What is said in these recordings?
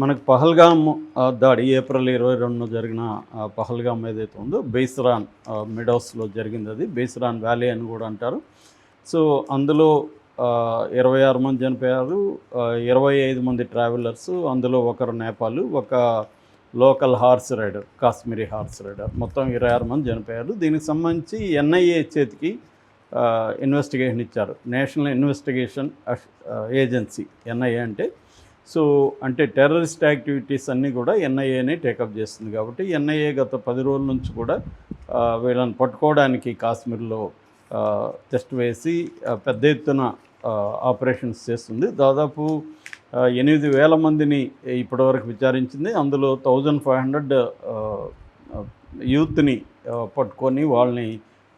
మనకు పహల్గామ్ దాడి ఏప్రిల్ 22న జరిగిన పహల్గామ్ ఏదైతే ఉందో బేస్రాన్ మెడోస్‌లో జరిగిందది. బేస్రాన్ వ్యాలీ అని గూడా అంటారు. సో, అందులో 26 మంది చనిపోయారు. 25 మంది ట్రావెలర్సు. అందులో ఒకరు నేపాలు, ఒక local horse rider, Kashmiri horse rider. మొత్తం 26 మంది చనిపోయారు. దీనికి సంబంధించి ఎన్ఐఏ చేతికి ఇన్వెస్టిగేషన్ ఇచ్చారు. నేషనల్ ఇన్వెస్టిగేషన్ ఏజెన్సీ ఎన్ఐఏ అంటే. సో, అంటే టెర్రరిస్ట్ యాక్టివిటీస్ అన్నీ కూడా ఎన్ఐఏనే టేకప్ చేస్తుంది కాబట్టి ఎన్ఐఏ గత 10 రోజుల నుంచి కూడా వీళ్ళని పట్టుకోవడానికి కాశ్మీర్లో టెస్ట్ వేసి పెద్ద ఎత్తున ఆపరేషన్స్ చేస్తుంది. దాదాపు 8,000 మందిని ఇప్పటివరకు విచారించింది. అందులో 1,500 యూత్ని పట్టుకొని వాళ్ళని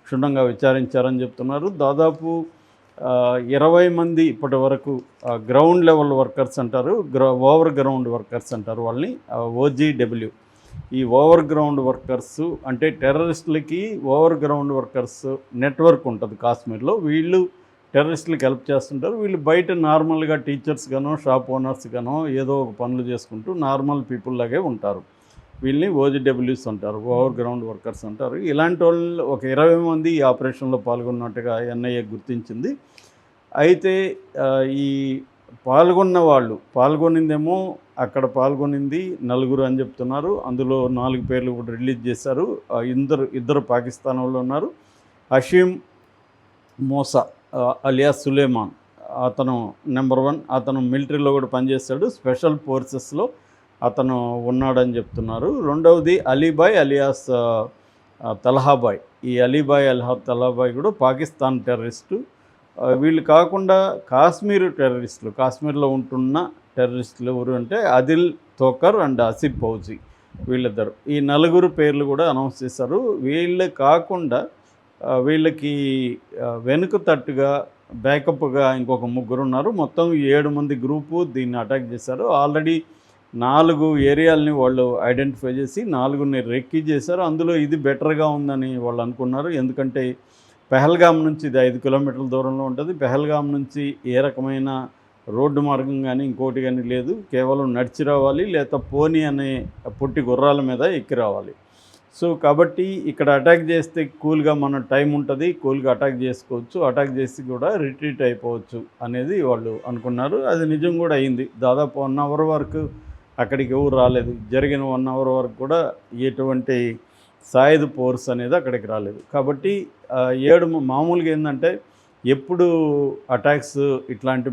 క్షుణ్ణంగా విచారించారని చెప్తున్నారు. దాదాపు 20 మంది ఇప్పటి వరకు గ్రౌండ్ లెవెల్ వర్కర్స్ అంటారు, ఓవర్ గ్రౌండ్ వర్కర్స్ అంటారు వాళ్ళని, ఓజీడబ్ల్యూ. ఈ ఓవర్ గ్రౌండ్ వర్కర్స్ అంటే టెర్రరిస్టులకి ఓవర్ గ్రౌండ్ వర్కర్స్ నెట్వర్క్ ఉంటుంది కాశ్మీర్లో. వీళ్ళు టెర్రరిస్టులకు హెల్ప్ చేస్తుంటారు. వీళ్ళు బయట నార్మల్గా టీచర్స్ గానో షాప్ ఓనర్స్ గానో ఏదో ఒక పనులు చేసుకుంటూ నార్మల్ పీపుల్ లాగే ఉంటారు. వీళ్ళని ఓజీడబ్ల్యూస్ అంటారు, ఓవర్ గ్రౌండ్ వర్కర్స్ అంటారు. ఇలాంటి వాళ్ళు ఒక 20 మంది ఈ ఆపరేషన్లో పాల్గొన్నట్టుగా ఎన్ఐఏ గుర్తించింది. అయితే ఈ పాల్గొనిందేమో అక్కడ పాల్గొనింది 4 అని చెప్తున్నారు. అందులో 4 పేర్లు కూడా రిలీజ్ చేశారు. ఇద్దరు పాకిస్తాన్ వాళ్ళు ఉన్నారు. హషీమ్ మోసా అలియాస్ సులేమాన్, అతను నెంబర్ 1. అతను మిలిటరీలో కూడా పనిచేస్తాడు, స్పెషల్ ఫోర్సెస్లో అతను ఉన్నాడని చెప్తున్నారు. రెండవది అలీబాయ్ అలియాస్ తలహాబాయ్. ఈ అలీబాయ్ తలహాబాయ్ కూడా పాకిస్తాన్ టెర్రరిస్టు. వీళ్ళు కాకుండా కాశ్మీర్ టెర్రరిస్టులు, కాశ్మీర్లో ఉంటున్న టెర్రరిస్టులు ఎవరు అంటే అదిల్ తోకర్ అండ్ ఆసిఫ్ ఫౌజీ, వీళ్ళిద్దరు. ఈ 4 పేర్లు కూడా అనౌన్స్ చేశారు. వీళ్ళు కాకుండా వీళ్ళకి వెనుక తట్టుగా బ్యాకప్గా ఇంకొక 3 ఉన్నారు. మొత్తం 7 మంది గ్రూపు దీన్ని అటాక్ చేశారు. ఆల్రెడీ 4 ఏరియాలని వాళ్ళు ఐడెంటిఫై చేసి 4ని రెక్కి చేశారు. అందులో ఇది బెటర్గా ఉందని వాళ్ళు అనుకున్నారు. ఎందుకంటే పెహల్గాం నుంచి ఇది 5 కిలోమీటర్ల దూరంలో ఉంటుంది. పెహల్గాం నుంచి ఏ రకమైన రోడ్డు మార్గం కానీ ఇంకోటి కానీ లేదు. కేవలం నడిచి రావాలి, లేదా పోనీ అనే పొట్టి గుర్రాల మీద ఎక్కి రావాలి. సో కాబట్టి ఇక్కడ అటాక్ చేస్తే కూల్గా మన టైం ఉంటుంది, కూల్గా అటాక్ చేసుకోవచ్చు, అటాక్ చేసి కూడా రిట్రీట్ అయిపోవచ్చు అనేది వాళ్ళు అనుకున్నారు. అది నిజం కూడా అయింది. దాదాపు 1 అవర్ వరకు అక్కడికి ఎవరు రాలేదు. జరిగిన 1 అవర్ వరకు కూడా ఎటువంటి సాయుధ ఫోర్స్ అనేది అక్కడికి రాలేదు. కాబట్టి 7 మామూలుగా ఏంటంటే ఎప్పుడు అటాక్స్ ఇట్లాంటి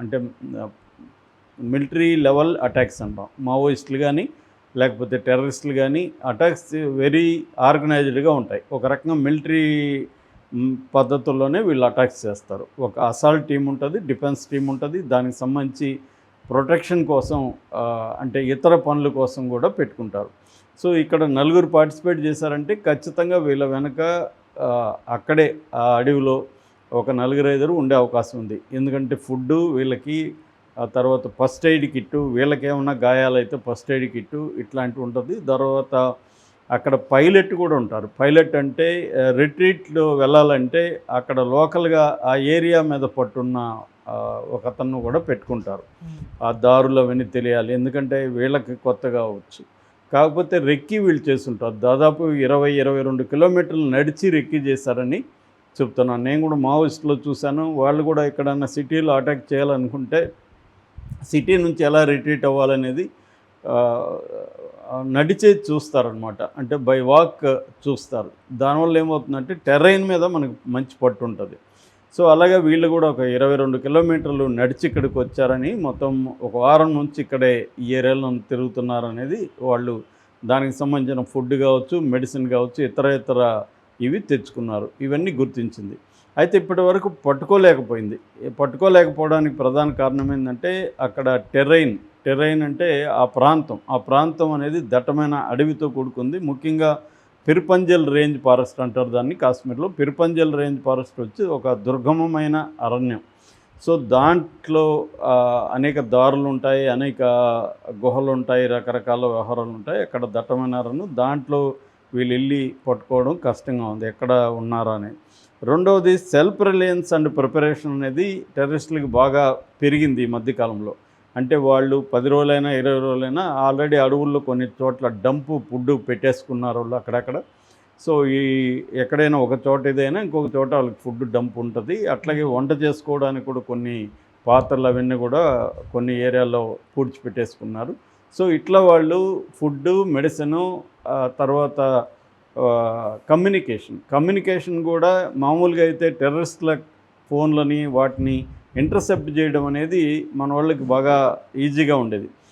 అంటే మిలిటరీ లెవెల్ అటాక్స్ అంటాం, మావోయిస్టులు కానీ లేకపోతే టెర్రరిస్టులు కానీ అటాక్స్ వెరీ ఆర్గనైజ్డ్గా ఉంటాయి. ఒక రకంగా మిలిటరీ పద్ధతుల్లోనే వీళ్ళు అటాక్స్ చేస్తారు. ఒక అసాల్ట్ టీం ఉంటుంది, డిఫెన్స్ టీం ఉంటుంది, దానికి సంబంధించి ప్రొటెక్షన్ కోసం అంటే ఇతర పనుల కోసం కూడా పెట్టుకుంటారు. సో ఇక్కడ 4 పార్టిసిపేట్ చేశారంటే ఖచ్చితంగా వీళ్ళ వెనక అక్కడే ఆ అడవిలో ఒక 4-5 ఉండే అవకాశం ఉంది. ఎందుకంటే ఫుడ్డు వీళ్ళకి, ఆ తర్వాత ఫస్ట్ ఎయిడ్ కిట్టు, వీళ్ళకేమన్నా గాయాలైతే ఫస్ట్ ఎయిడ్ కిట్టు ఇట్లాంటివి ఉంటుంది. తర్వాత అక్కడ పైలట్ కూడా ఉంటారు. పైలట్ అంటే రిట్రీట్లో వెళ్ళాలంటే అక్కడ లోకల్గా ఆ ఏరియా మీద పట్టున్న ఒక అతను కూడా పెట్టుకుంటారు. ఆ దారులు అవన్నీ తెలియాలి, ఎందుకంటే వీళ్ళకి కొత్తగా అవచ్చు. కాకపోతే రెక్కి వీళ్ళు చేస్తుంటారు. దాదాపు 20-22 కిలోమీటర్లు నడిచి రెక్కి చేశారని చెప్తున్నాను. నేను కూడా మావోయిస్టులో చూశాను. వాళ్ళు కూడా ఎక్కడన్నా సిటీలో అటాక్ చేయాలనుకుంటే సిటీ నుంచి ఎలా రిట్రీట్ అవ్వాలనేది నడిచే చూస్తారనమాట. అంటే బై వాక్ చూస్తారు. దానివల్ల ఏమవుతుందంటే టెర్రైన్ మీద మనకు మంచి పట్టు ఉంటుంది. సో అలాగే వీళ్ళు కూడా ఒక 22 కిలోమీటర్లు నడిచి ఇక్కడికి వచ్చారని, మొత్తం ఒక వారం నుంచి ఇక్కడే ఈ ఏరియాలో తిరుగుతున్నారనేది వాళ్ళు, దానికి సంబంధించిన ఫుడ్ కావచ్చు, మెడిసిన్ కావచ్చు, ఇతర ఇవి తెచ్చుకున్నారు. ఇవన్నీ గుర్తించింది. అయితే ఇప్పటి వరకు పట్టుకోలేకపోవడానికి ప్రధాన కారణం ఏంటంటే అక్కడ టెర్రైన్ అంటే ఆ ప్రాంతం అనేది దట్టమైన అడవితో కూడుకుంది. ముఖ్యంగా పిర్పంజల్ రేంజ్ ఫారెస్ట్ అంటారు దాన్ని కాశ్మీర్లో. పిర్పంజల్ రేంజ్ ఫారెస్ట్ వచ్చి ఒక దుర్గమమైన అరణ్యం. సో దాంట్లో అనేక దారులు ఉంటాయి, అనేక గుహలు ఉంటాయి, రకరకాల వ్యవహారాలు ఉంటాయి. అక్కడ దట్టమైన అరణ్యం, దాంట్లో వీళ్ళు వెళ్ళి పట్టుకోవడం కష్టంగా ఉంది ఎక్కడ ఉన్నారా అని. రెండవది సెల్ఫ్ రిలయన్స్ అండ్ ప్రిపరేషన్ అనేది టెర్రరిస్టులకు బాగా పెరిగింది ఈ మధ్యకాలంలో. అంటే వాళ్ళు 10 రోజులైనా 20 రోజులైనా ఆల్రెడీ అడవుల్లో కొన్ని చోట్ల డంపు ఫుడ్ పెట్టేసుకున్నారు వాళ్ళు అక్కడక్కడ. సో ఈ ఎక్కడైనా ఒక చోట ఏదైనా ఇంకొక చోట వాళ్ళకి ఫుడ్ డంప్ ఉంటుంది. అట్లాగే వంట చేసుకోవడానికి కూడా కొన్ని పాత్రలు అవన్నీ కూడా కొన్ని ఏరియాల్లో పూడ్చిపెట్టేసుకున్నారు. సో ఇట్లా వాళ్ళు ఫుడ్డు, మెడిసిను, తర్వాత కమ్యూనికేషన్ కూడా మామూలుగా అయితే టెర్రరిస్టుల ఫోన్లని వాటిని ఇంటర్సెప్ట్ చేయడం అనేది మన వాళ్ళకి బాగా ఈజీగా ఉండేది.